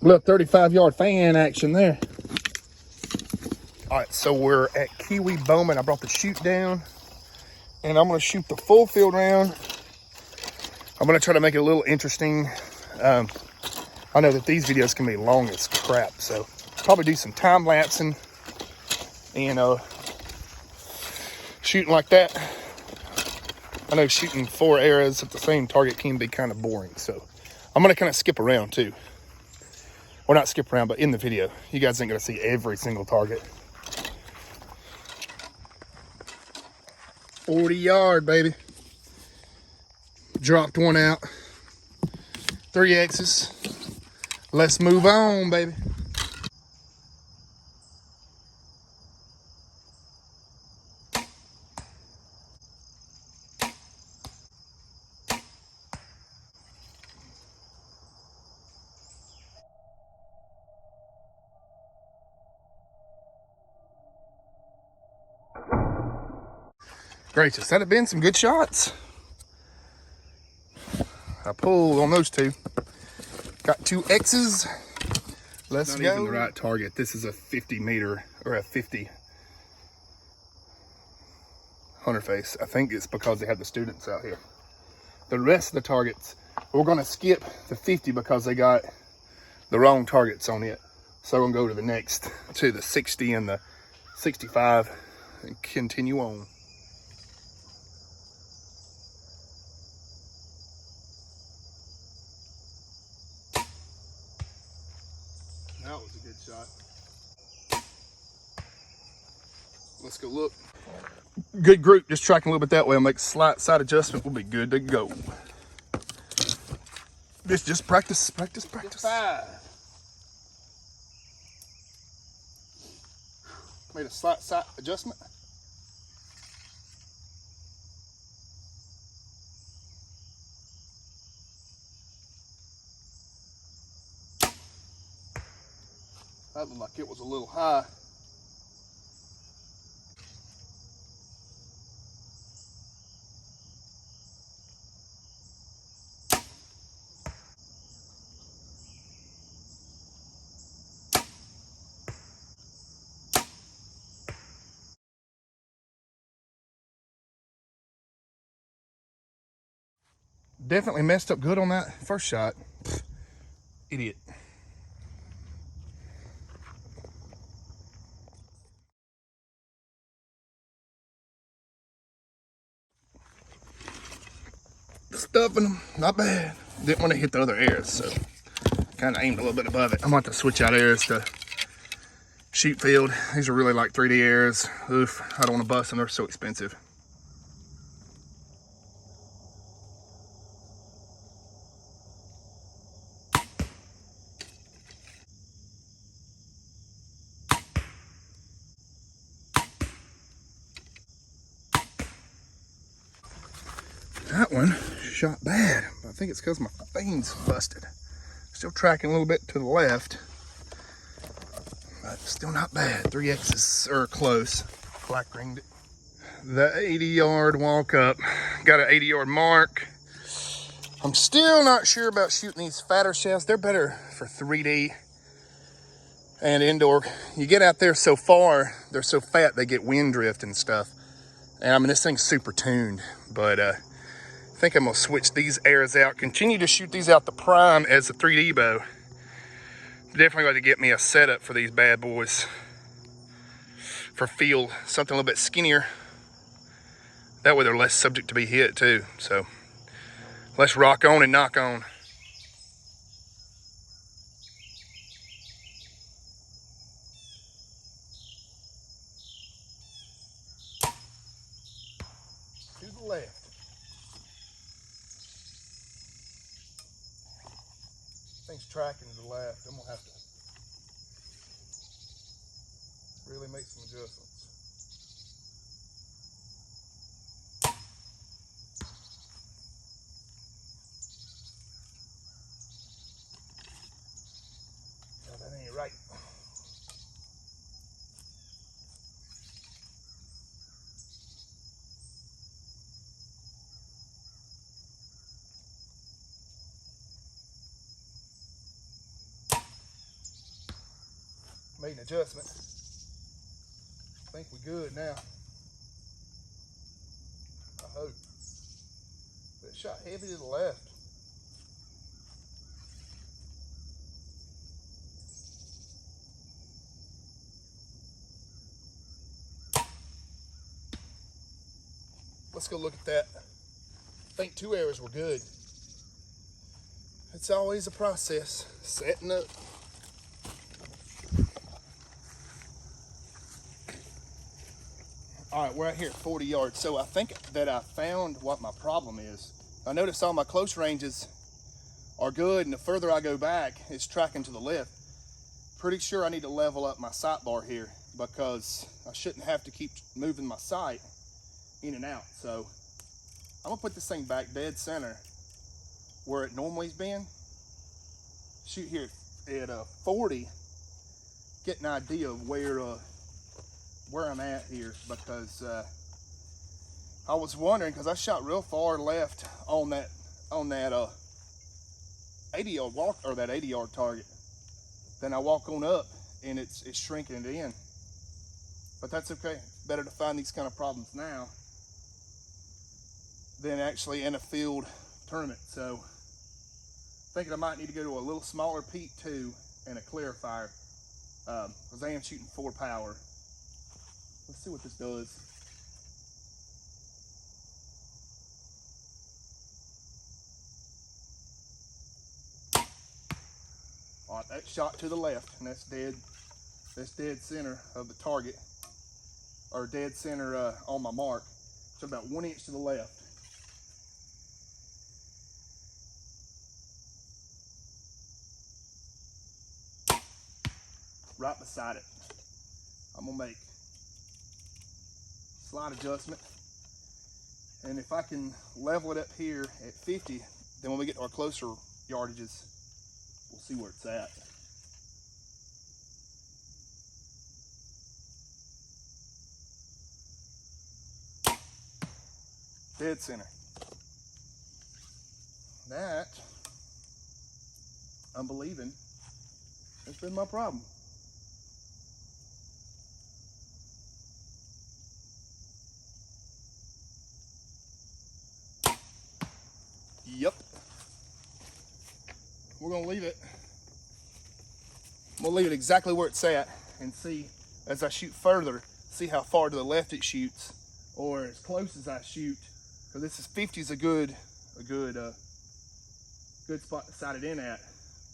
Little 35-yard fan action there. All right, so we're at Kiwi Bowman. I brought the shoot down, and I'm gonna shoot the full field round. I'm gonna try to make it a little interesting. I know that these videos can be long as crap, so probably do some time lapsing and shooting like that. I know shooting 4 arrows at the same target can be kind of boring, so I'm gonna kind of skip around too. Well, not skip around, but in the video, you guys ain't gonna see every single target. 40-yard, baby. Dropped one out. 3X's. Let's move on, baby. Gracious, that have been some good shots. I pulled on those two. Got 2 X's. Let's go. Not even the right target. This is a 50 meter or a 50 hunter face. I think it's because they have the students out here. The rest of the targets, we're gonna skip the 50 because they got the wrong targets on it. So we're gonna go to the next, to the 60 and the 65 and continue on. That was a good shot. Let's go look. Good group, just tracking a little bit that way. I'll make a slight side adjustment. We'll be good to go. This just practice. Made a slight side adjustment. That looked like it was a little high. Definitely messed up good on that first shot. Pfft, idiot. Stuffing them, not bad. Didn't want to hit the other arrows, so kind of aimed a little bit above it. I'm going to have to switch out arrows to shoot field. These are really like 3D arrows. Oof, I don't want to bust them, they're so expensive. That one shot bad. I think it's because my fane's busted. Still tracking a little bit to the left, but still not bad. 3X's are close. Black ringed it. The 80-yard walk up. Got an 80-yard mark. I'm still not sure about shooting these fatter shells. They're better for 3D and indoor. You get out there so far, they're so fat they get wind drift and stuff. And I mean, this thing's super tuned, but I think I'm gonna switch these arrows out. Continue to shoot these out the prime as a 3D bow. Definitely got to get me a setup for these bad boys. For field, something a little bit skinnier. That way they're less subject to be hit too. So let's rock on and knock on. To the left. Thing's tracking to the left. I'm gonna have to really make some adjustments. Oh, that ain't right. Made an adjustment. I think we're good now. I hope. But it shot heavy to the left. Let's go look at that. I think 2 arrows were good. It's always a process, setting up. All right, we're out here at 40 yards. So I think that I found what my problem is. I noticed all my close ranges are good, and the further I go back, it's tracking to the left. Pretty sure I need to level up my sight bar here because I shouldn't have to keep moving my sight in and out. So I'm gonna put this thing back dead center where it normally's been. Shoot here at 40, get an idea of where I'm at here, because I was wondering, because I shot real far left on that 80-yard walk, or that 80-yard target. Then I walk on up and it's shrinking it in. But that's okay. Better to find these kind of problems now than actually in a field tournament. So thinking I might need to go to a little smaller peak too and a clarifier, because I am shooting 4 power. Let's see what this does. All right, that shot to the left, and that's dead center of the target, or dead center on my mark. So about 1 inch to the left. Right beside it. I'm gonna make a slight adjustment, and if I can level it up here at 50, then when we get to our closer yardages, we'll see where it's at. Dead center. That, I'm believing, has been my problem. Yep. We're gonna leave it. We'll leave it exactly where it's at and see, as I shoot further, see how far to the left it shoots, or as close as I shoot. Because this is 50 is a good spot to sight it in at.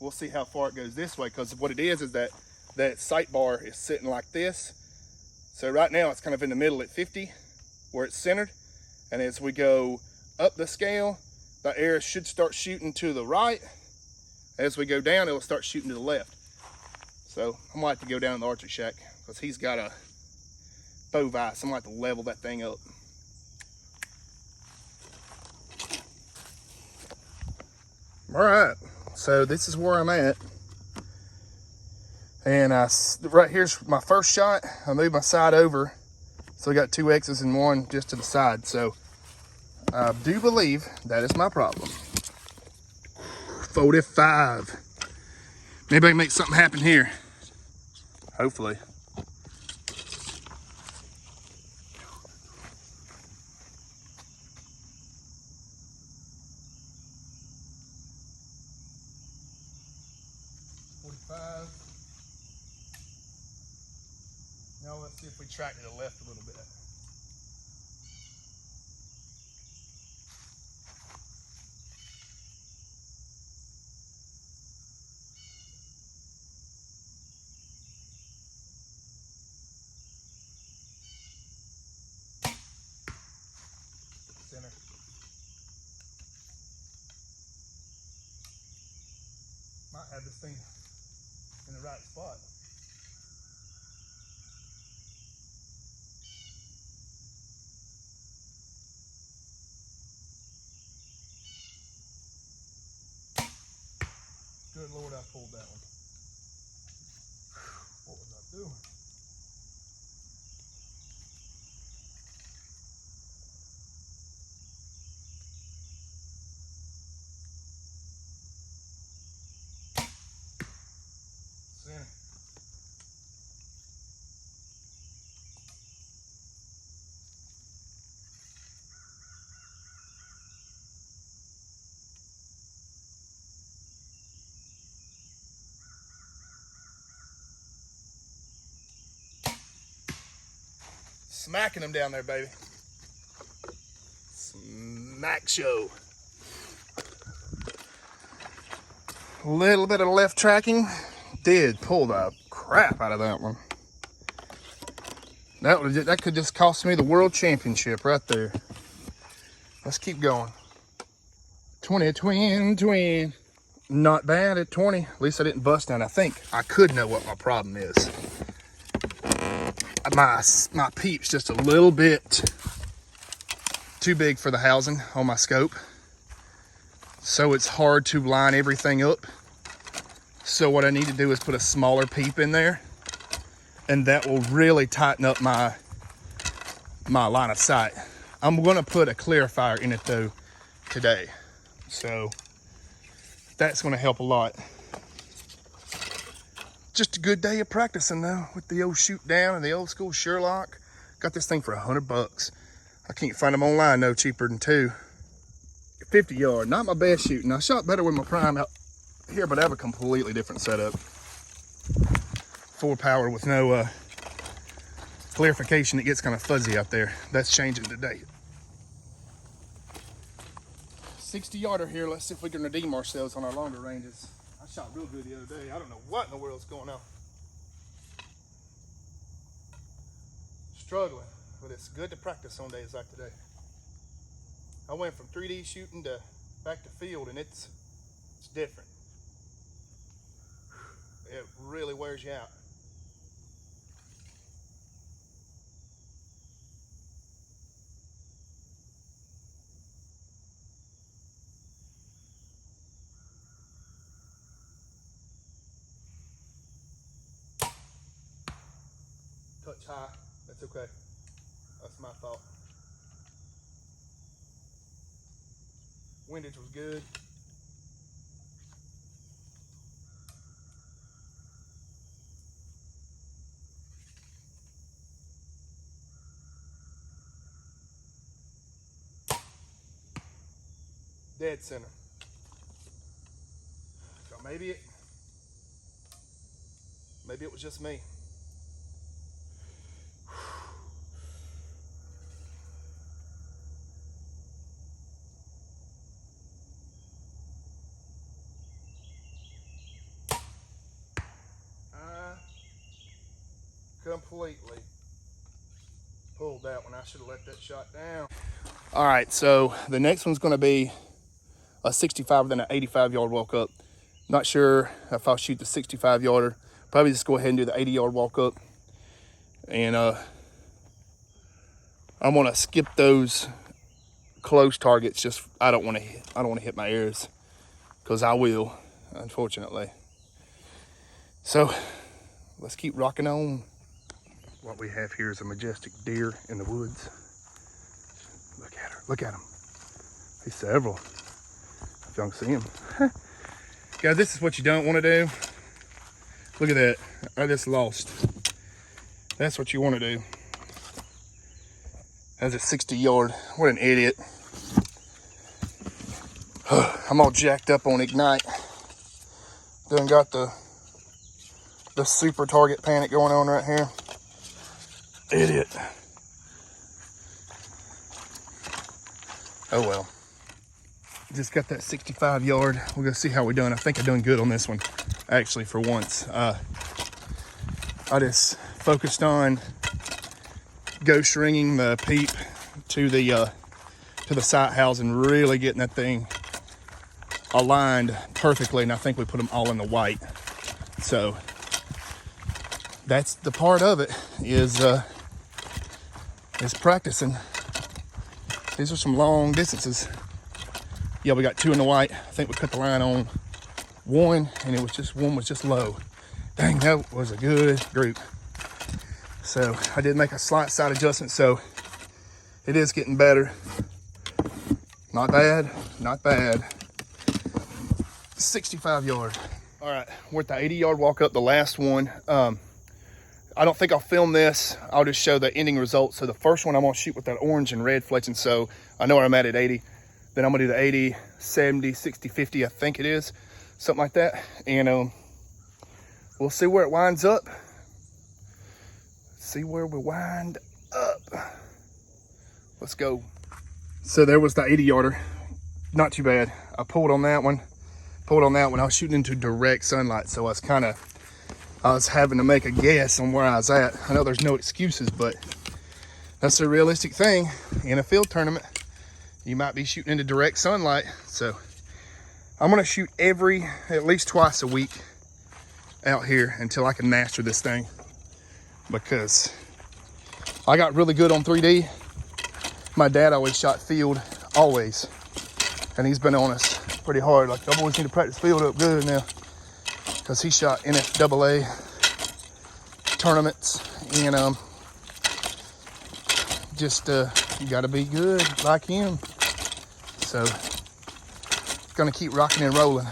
We'll see how far it goes this way, because what it is that sight bar is sitting like this. So right now it's kind of in the middle at 50 where it's centered, and as we go up the scale, the arrow should start shooting to the right. As we go down, it'll start shooting to the left. So I'm gonna have to go down to the archery shack because he's got a bow vise. I'm gonna have to level that thing up. All right, so this is where I'm at. And right here's my first shot. I moved my sight over, so I got 2 X's and 1 just to the side. So I do believe that is my problem. 45. Maybe I can make something happen here. Hopefully. Now let's see if we track to the left a little bit. Center. Might have this thing in the right spot. Good Lord, I pulled that one. What was I doing? Center. Smacking them down there, baby. Smack show. A little bit of left tracking. Did pull the crap out of that one. That could just cost me the world championship right there. Let's keep going. 20, twin. Not bad at 20. At least I didn't bust down. I think I could know what my problem is. My peep's just a little bit too big for the housing on my scope. So it's hard to line everything up. So what I need to do is put a smaller peep in there, and that will really tighten up my line of sight. I'm gonna put a clarifier in it though today. So that's gonna help a lot. Just a good day of practicing though with the old shoot down and the old school Sherlock. Got this thing for $100. I can't find them online no cheaper than 50 yard. Not my best shooting. I shot better with my prime out here, but I have a completely different setup. 4-power with no clarification. It gets kind of fuzzy out there. That's changing today. 60 yarder here. Let's see if we can redeem ourselves on our longer ranges. I shot real good the other day. I don't know what in the world's going on. Struggling, but it's good to practice on days like today. I went from 3D shooting to back to field, and it's different. It really wears you out. Touch high, that's okay. That's my fault. Windage was good. Dead center. So maybe it was just me. Completely pulled that one. I should have let that shot down. All right, so the next one's going to be a 65 then an 85 yard walk up. Not sure if I'll shoot the 65 yarder. Probably just go ahead and do the 80 yard walk up. And I'm going to skip those close targets. Just I don't want to hit my ears, because I will, unfortunately. So let's keep rocking on. What we have here is a majestic deer in the woods. Look at her, look at him. He's several, if y'all can see him. Guys, this is what you don't want to do. Look at that, I just lost. That's what you want to do. That's a 60 yard, what an idiot. I'm all jacked up on Ignite. Done got the super target panic going on right here. Idiot. Oh well. Just got that 65 yard. We're gonna see how we're doing. I think I'm doing good on this one, actually, for once. I just focused on ghost ringing the peep to the sight house and really getting that thing aligned perfectly. And I think we put them all in the white. So that's the part of it, is practicing. These are some long distances. Yeah, we got 2 in the white. I think we cut the line on 1, and one was just low. Dang, that was a good group. So I did make a slight side adjustment, so it is getting better. Not bad, not bad. 65 yard. All right, we're at the 80 yard walk up, the last one. I don't think I'll film this. I'll just show the ending results. So the first one I'm gonna shoot with that orange and red fletching. So I know where I'm at 80. Then I'm gonna do the 80, 70, 60, 50, I think it is. Something like that. And we'll see where it winds up. See where we wind up. Let's go. So there was the 80 yarder. Not too bad. I pulled on that one. I was shooting into direct sunlight, so I was having to make a guess on where I was at. I know there's no excuses, but that's a realistic thing in a field tournament. You might be shooting into direct sunlight. So I'm gonna shoot at least twice a week out here until I can master this thing, because I got really good on 3D. My dad always shot field, always. And he's been on us pretty hard. Like, I always need to practice field up good now, because he shot NFAA tournaments, and you gotta be good like him. So gonna keep rocking and rolling.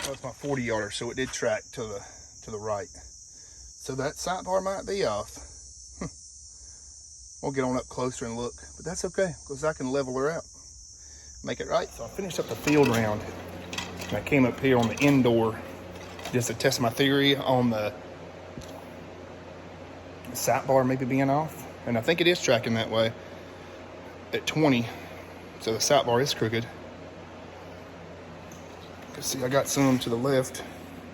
That's my 40 yarder, so it did track to the right. So that sight bar might be off. We'll get on up closer and look, but that's okay, because I can level her out, make it right. So I finished up the field round, and I came up here on the indoor just to test my theory on the sight bar maybe being off. And I think it is tracking that way at 20. So the sight bar is crooked. You can see I got some to the left.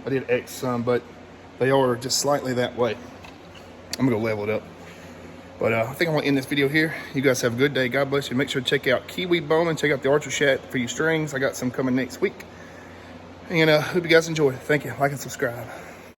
I did X some, but they are just slightly that way. I'm gonna go level it up. But I think I'm gonna end this video here. You guys have a good day. God bless you. Make sure to check out Kiwi Bowman. Check out the Archer Shack for your strings. I got some coming next week. And hope you guys enjoy. Thank you. Like and subscribe.